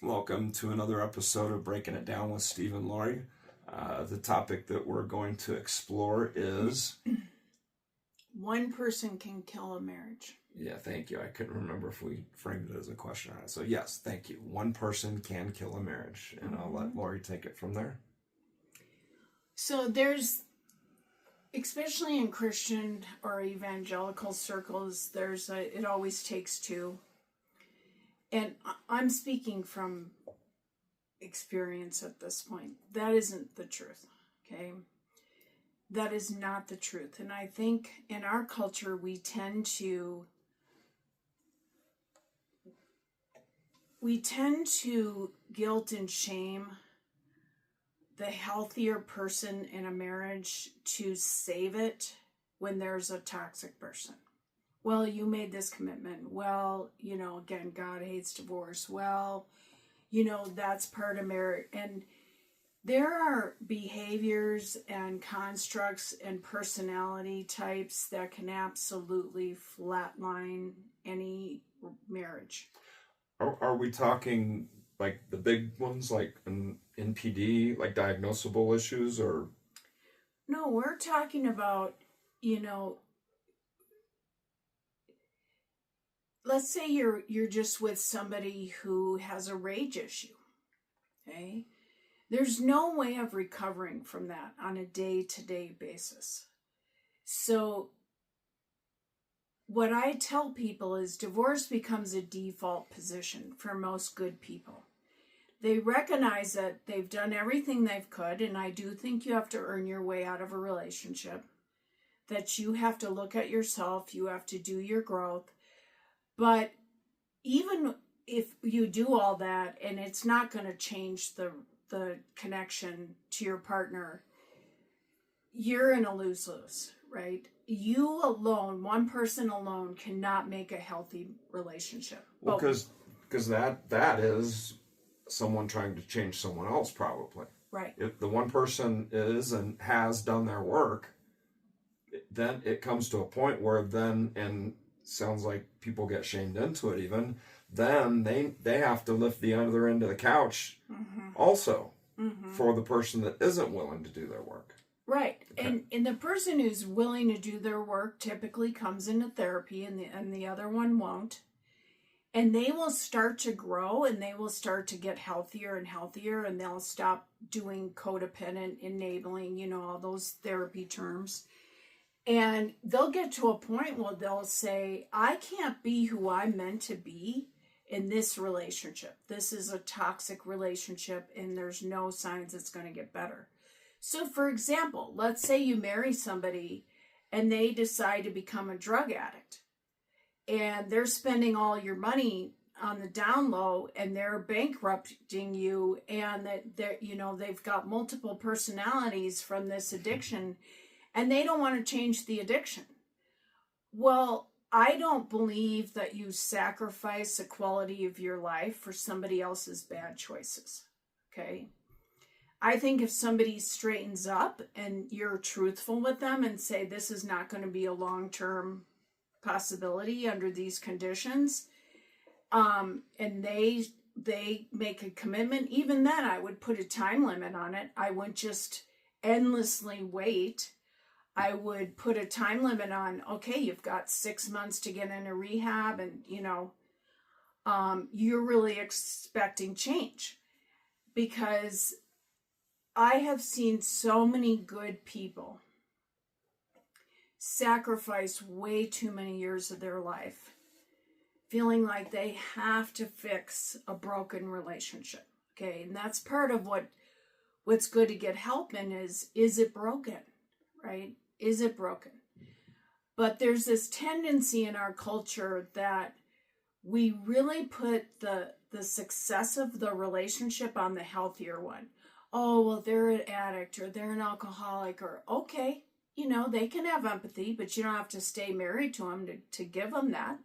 Welcome to another episode of Breaking It Down with Steve and Laurie. The topic that we're going to explore is... One person can kill a marriage. Yeah, thank you. I couldn't remember if we framed it as a question or not. So yes, thank you. One person can kill a marriage. And I'll let Laurie take it from there. So there's, especially in Christian or evangelical circles, it always takes two. And I'm speaking from experience at this point. That isn't the truth, okay? That is not the truth. And I think in our culture, we tend to guilt and shame the healthier person in a marriage to save it when there's a toxic person. Well, you made this commitment. Well, again, God hates divorce. Well, that's part of marriage. And there are behaviors and constructs and personality types that can absolutely flatline any marriage. Are we talking like the big ones, like an NPD, like diagnosable issues, or? No, we're talking about, let's say you're just with somebody who has a rage issue, okay? There's no way of recovering from that on a day-to-day basis. So what I tell people is divorce becomes a default position for most good people. They recognize that they've done everything they've could, and I do think you have to earn your way out of a relationship, that you have to look at yourself, you have to do your growth. But even if you do all that and it's not going to change the connection to your partner, you're in a lose-lose, right? You alone, one person alone, cannot make a healthy relationship. Well, because that is someone trying to change someone else, probably. Right. If the one person is and has done their work, then it comes to a point where and sounds like people get shamed into it even, then they have to lift the other end of the couch also for the person that isn't willing to do their work. Right. Okay. And the person who's willing to do their work typically comes into therapy and the other one won't. And they will start to grow and they will start to get healthier and healthier, and they'll stop doing codependent, enabling, all those therapy terms. And they'll get to a point where they'll say, I can't be who I'm meant to be in this relationship. This is a toxic relationship and there's no signs it's going to get better. So for example, let's say you marry somebody and they decide to become a drug addict and they're spending all your money on the down low and they're bankrupting you, and that they've got multiple personalities from this addiction and they don't want to change the addiction. Well, I don't believe that you sacrifice the quality of your life for somebody else's bad choices, okay? I think if somebody straightens up and you're truthful with them and say this is not going to be a long-term possibility under these conditions, and they make a commitment, even then I would put a time limit on it. I wouldn't just endlessly wait. I would put a time limit on, okay, you've got 6 months to get into rehab and, you're really expecting change. Because I have seen so many good people sacrifice way too many years of their life feeling like they have to fix a broken relationship, okay? And that's part of what's good to get help in is it broken, right? Is it broken? But there's this tendency in our culture that we really put the success of the relationship on the healthier one. Oh, well, they're an addict or they're an alcoholic, or okay, they can have empathy, but you don't have to stay married to them to give them that,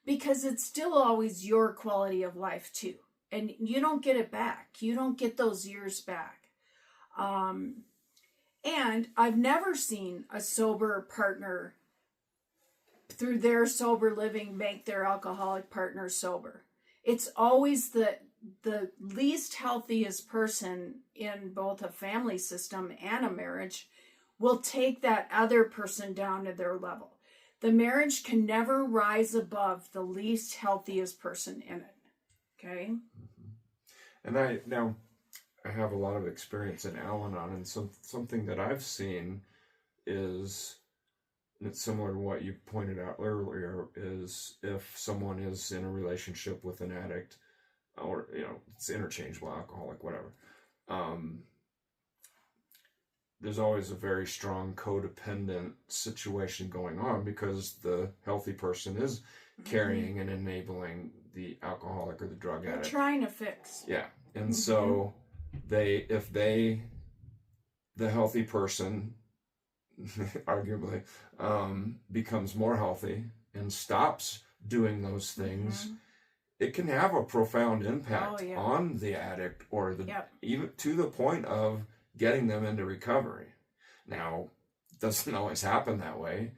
because it's still always your quality of life too. And you don't get it back. You don't get those years back. And I've never seen a sober partner, through their sober living, make their alcoholic partner sober. It's always the the least healthiest person in both a family system and a marriage will take that other person down to their level. The marriage can never rise above the least healthiest person in it. Okay? And I have a lot of experience in Al-Anon, and something that I've seen is, and it's similar to what you pointed out earlier, is if someone is in a relationship with an addict, or it's interchangeable, alcoholic, whatever, there's always a very strong codependent situation going on, because the healthy person is carrying and enabling the alcoholic or the drug addict. They're trying to fix. Yeah. And so the healthy person arguably becomes more healthy and stops doing those things, it can have a profound impact on the addict, or even to the point of getting them into recovery. Now, it doesn't always happen that way.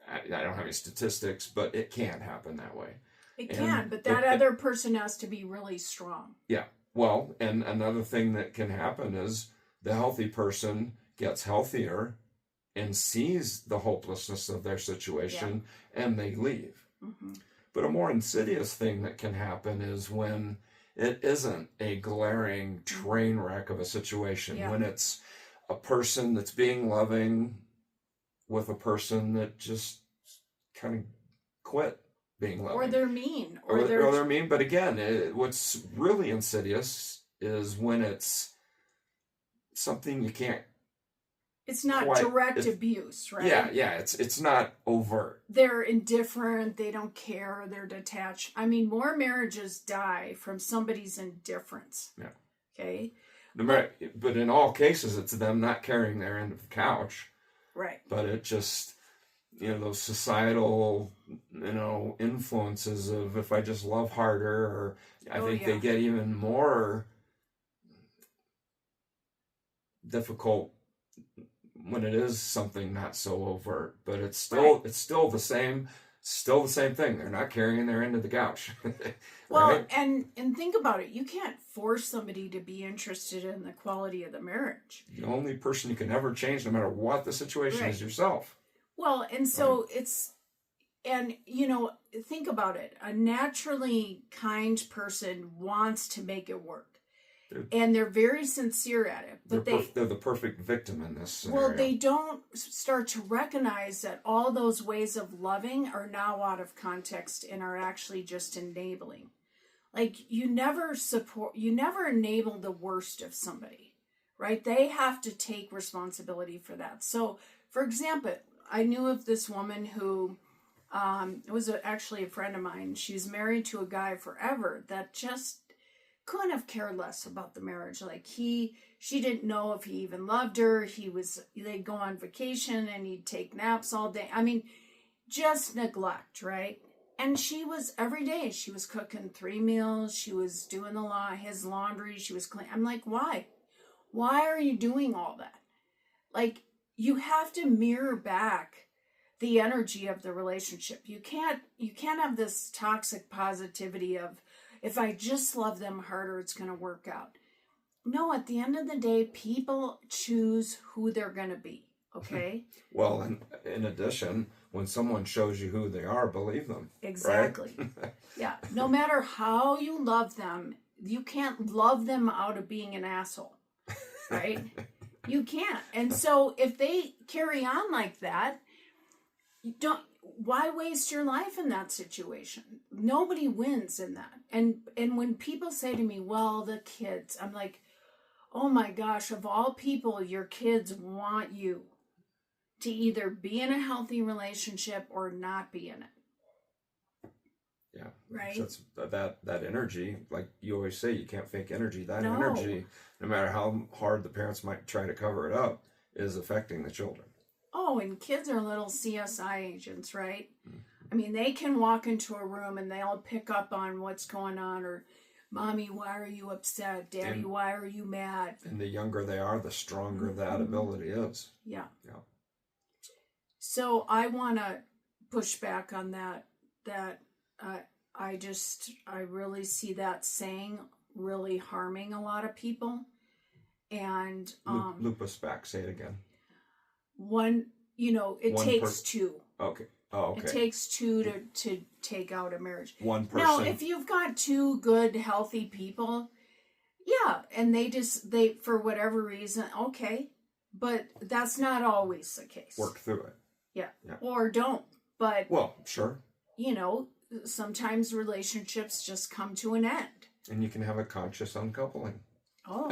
I don't have any statistics, but it can happen that way. It can, but that other person has to be really strong. Yeah. Well, and another thing that can happen is the healthy person gets healthier and sees the hopelessness of their situation, and they leave. But a more insidious thing that can happen is when it isn't a glaring train wreck of a situation, when it's a person that's being loving with a person that just kind of quit being loving. Or they're mean. Or they're mean. But again, what's really insidious is when it's something you can't. It's not direct abuse, right? Yeah. It's not overt. They're indifferent. They don't care. They're detached. I mean, more marriages die from somebody's indifference. Yeah. Okay. But in all cases, it's them not carrying their end of the couch. Right. But it just, those societal, influences of, if I just love harder, or I think they get even more difficult when it is something not so overt. But it's still the same thing. They're not carrying their end of the couch. Well, and think about it. You can't force somebody to be interested in the quality of the marriage. The only person you can ever change, no matter what the situation is, yourself. Well, and so think about it. A naturally kind person wants to make it work. And they're very sincere at it. But they're the perfect victim in this scenario. Well, they don't start to recognize that all those ways of loving are now out of context and are actually just enabling. Like, you never enable the worst of somebody, right? They have to take responsibility for that. So, for example, I knew of this woman who was actually a friend of mine. She's married to a guy forever that just couldn't have cared less about the marriage. Like, she didn't know if he even loved her. They'd go on vacation and he'd take naps all day. I mean, just neglect, right? And every day she was cooking 3 meals. She was doing his laundry. She was cleaning. I'm like, why? Why are you doing all that? Like, you have to mirror back the energy of the relationship. You can't have this toxic positivity of, if I just love them harder, it's going to work out. No, at the end of the day, people choose who they're going to be, okay? Well, and in addition, when someone shows you who they are, believe them. Exactly. Right? Yeah. No matter how you love them, you can't love them out of being an asshole, right? You can't. And so if they carry on like that, why waste your life in that situation? Nobody wins in that. And when people say to me, well, the kids, I'm like, oh my gosh, of all people, your kids want you to either be in a healthy relationship or not be in it. Yeah. Right. So that energy, like you always say, you can't fake energy. That energy, no matter how hard the parents might try to cover it up, is affecting the children. Oh, and kids are little CSI agents, right? Mm-hmm. I mean, they can walk into a room and they'll pick up on what's going on, or, Mommy, why are you upset? Daddy, why are you mad? And the younger they are, the stronger that ability is. Yeah. Yeah. So I want to push back on that I really see that saying really harming a lot of people. And loop us back. Say it again. It takes two. Okay. Oh, okay. It takes two to take out a marriage. One person. Now, if you've got two good, healthy people, yeah, and they for whatever reason, okay, but that's not always the case. Work through it. Yeah. Or don't. But well, sure. Sometimes relationships just come to an end. And you can have a conscious uncoupling. Oh.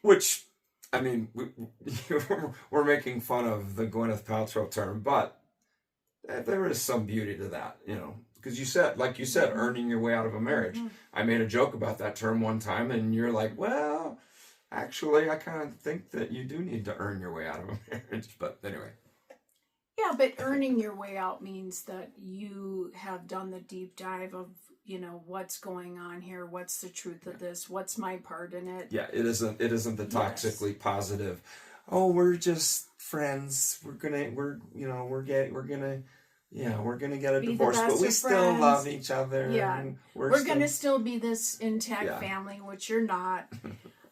Which, I mean, we're making fun of the Gwyneth Paltrow term, but there is some beauty to that, because you said, earning your way out of a marriage. Mm-hmm. I made a joke about that term one time, and you're like, well, actually, I kind of think that you do need to earn your way out of a marriage. But anyway. Yeah, but earning your way out means that you have done the deep dive of, what's going on here, what's the truth of this, what's my part in it. Yeah, it isn't the toxically positive, oh, we're just friends, we're gonna get a divorce, but we still love each other. Yeah, and we're gonna still be this intact family, which you're not.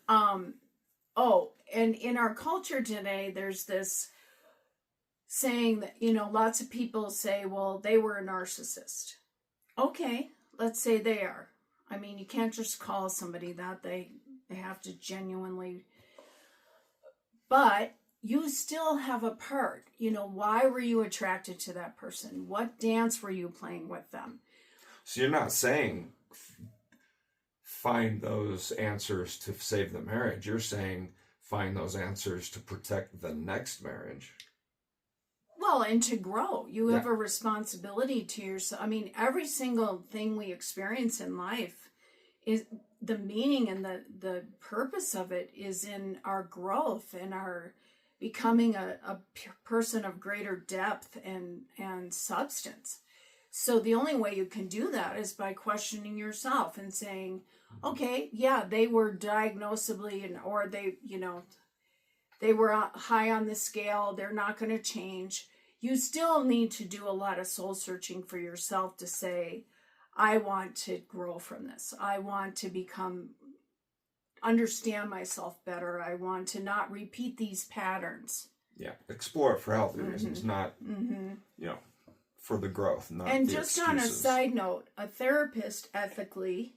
And in our culture today, there's this saying that, lots of people say, well, they were a narcissist. Okay, let's say they are. I mean, you can't just call somebody that. They have to genuinely. But you still have a part. Why were you attracted to that person? What dance were you playing with them? So you're not saying find those answers to save the marriage. You're saying find those answers to protect the next marriage. Well, and to grow. You have a responsibility to yourself. I mean, every single thing we experience in life is the meaning and the purpose of it is in our growth and our becoming a person of greater depth and substance. So the only way you can do that is by questioning yourself and saying, okay, yeah, they were diagnosably or they were high on the scale. They're not going to change. You still need to do a lot of soul searching for yourself to say, I want to grow from this. I want to understand myself better. I want to not repeat these patterns. Yeah, explore it for healthy reasons, not, for the growth, not and the just excuses. On a side note, a therapist ethically,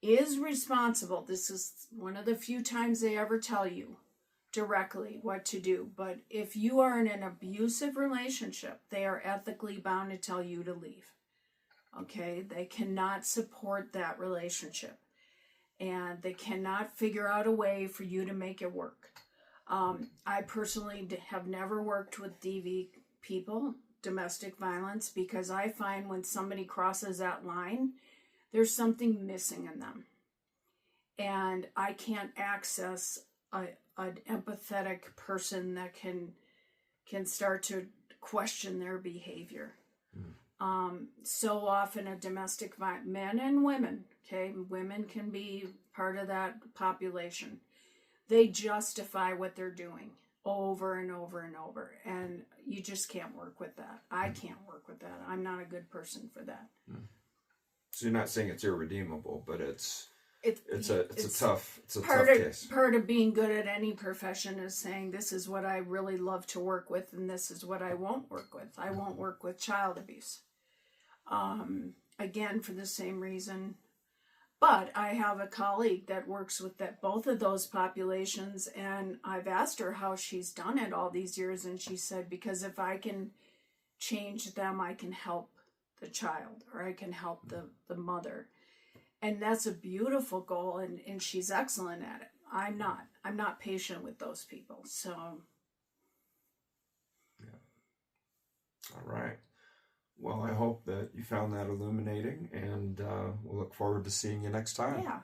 is responsible. This is one of the few times they ever tell you directly what to do. But if you are in an abusive relationship, they are ethically bound to tell you to leave. They cannot support that relationship. And they cannot figure out a way for you to make it work. I personally have never worked with DV people, domestic violence, because I find when somebody crosses that line, there's something missing in them. And I can't access an empathetic person that can start to question their behavior. So often a domestic violence, men and women, women can be part of that population. They justify what they're doing over and over and over. And you just can't work with that. I can't work with that. I'm not a good person for that. So you're not saying it's irredeemable, but it's a tough case. Part of being good at any profession is saying this is what I really love to work with and this is what I won't work with. I won't work with child abuse. Again, for the same reason. But I have a colleague that works with both of those populations, and I've asked her how she's done it all these years, and she said, because if I can change them, I can help the child, or I can help the mother. And that's a beautiful goal, and she's excellent at it. I'm not patient with those people. So all right. Well, I hope that you found that illuminating, and we'll look forward to seeing you next time. Yeah.